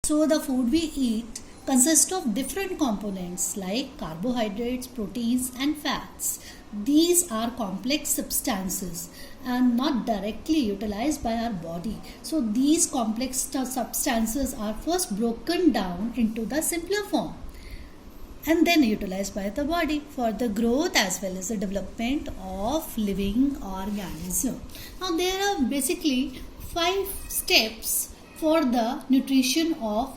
So the food we eat consists of different components like carbohydrates, proteins and fats. These are complex substances and not directly utilized by our body. So these complex substances are first broken down into the simpler form and then utilized by the body for the growth as well as the development of living organism. Now there are basically 5 steps for the nutrition of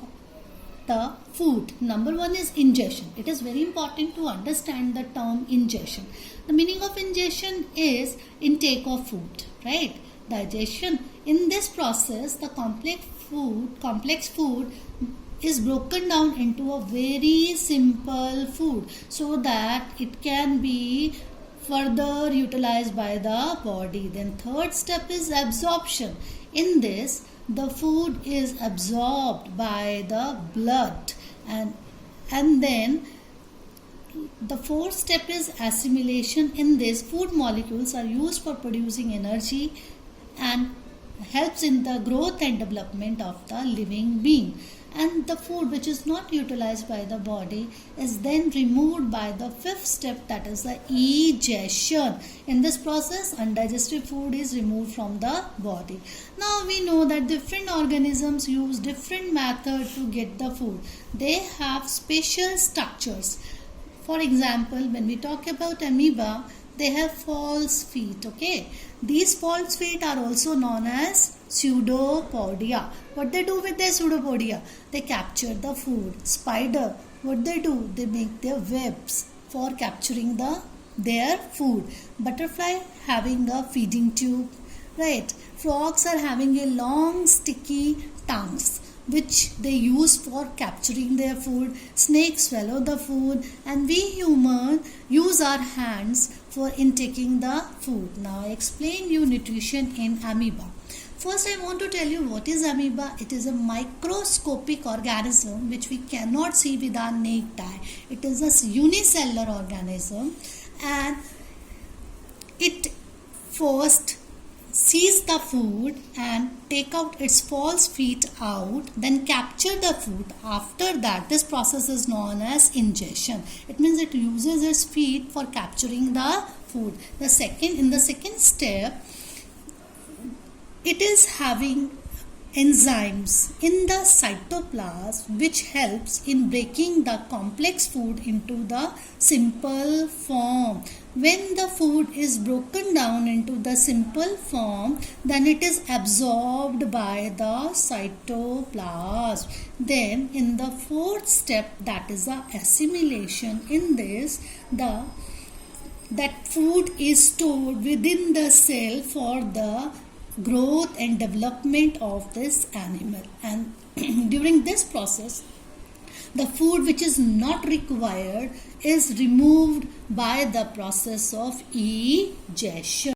the food. Number 1 is ingestion. It is very important to understand the term ingestion. The meaning of ingestion is intake of food, right? Digestion. In this process, the complex food is broken down into a very simple food so that it can be further utilized by the body. Then third step is absorption. In this, the food is absorbed by the blood and then the fourth step is assimilation. In this, food molecules are used for producing energy and helps in the growth and development of the living being. And the food which is not utilized by the body is then removed by the fifth step, that is the egestion. In this process, undigested food is removed from the body. Now we know that different organisms use different methods to get the food. They have special structures. For example, when we talk about amoeba, they have false feet. Okay, these false feet are also known as pseudopodia. What they do with their pseudopodia? They capture the food. Spider, what they do? They make their webs for capturing their food. Butterfly having a feeding tube, right? Frogs are having a long sticky tongues which they use for capturing their food. Snakes swallow the food, and we humans use our hands for intaking the food. Now I explain you nutrition in amoeba. First, I want to tell you what is amoeba. It is a microscopic organism which we cannot see with our naked eye. It is a unicellular organism, and it first sees the food and take out its false feet out, then capture the food. After that, this process is known as ingestion. It means it uses its feet for capturing the food. In the second step, it is having enzymes in the cytoplasm which helps in breaking the complex food into the simple form. When the food is broken down into the simple form, then it is absorbed by the cytoplasm. Then in the fourth step, that is the assimilation. In this, that food is stored within the cell for the growth and development of this animal, and during this process the food which is not required is removed by the process of egestion.